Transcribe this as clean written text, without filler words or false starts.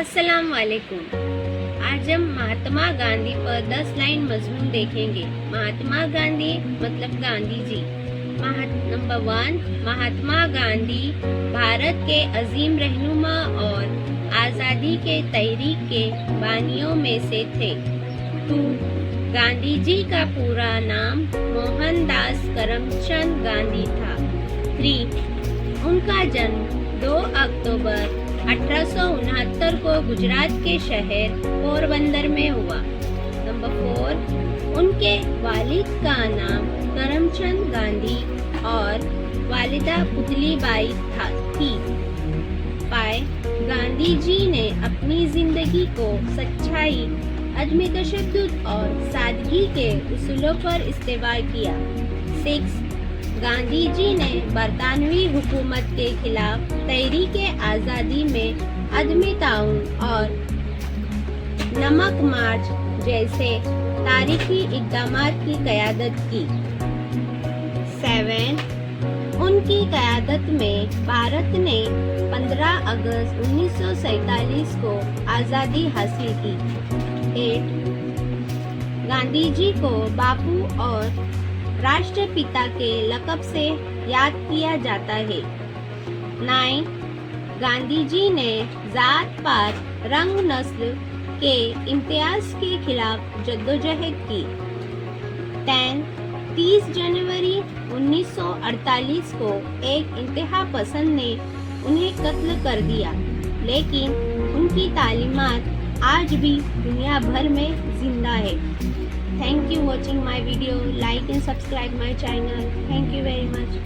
अस्सलाम वालेकुम। आज हम महात्मा गांधी पर 10 लाइन मजमून देखेंगे। महात्मा गांधी मतलब गांधी जी। नंबर 1, महात्मा गांधी भारत के अजीम रहनुमा और आज़ादी के तहरीक के बानियों में से थे। 2, गांधी जी का पूरा नाम मोहनदास करमचंद गांधी था। 3, उनका जन्म 2 अक्टूबर 1869 को गुजरात के शहर पोरबंदर में हुआ। नंबर 4, उनके वालिद का नाम करमचंद गांधी और वालिदा पुतलीबाई थी। 5, गांधी जी ने अपनी जिंदगी को सच्चाई, अदम तशद्दुद और सादगी के उसूलों पर इस्तेमाल किया। 6, गांधी जी ने बरतानवी हुकूमत के खिलाफ तहरीके आज़ादी में अदमी ताउन और नमक मार्च जैसे तारीखी इक़दामात की क़यादत की। 7, उनकी क़यादत में भारत ने 15 अगस्त 1947 को आज़ादी हासिल की। 8, गांधी जी को बापू और राष्ट्रपिता के लक़ब से याद किया जाता है। 9, गांधी जी ने ज़ात पात, रंग, नस्ल के इम्तियाज़ के खिलाफ जद्दोजहद की। 10, 30 जनवरी 1948 को एक इंतहा पसंद ने उन्हें कत्ल कर दिया, लेकिन उनकी तालीमात आज भी दुनिया भर में जिंदा है। Thank you watching my video. Like and subscribe my channel. Thank you very much.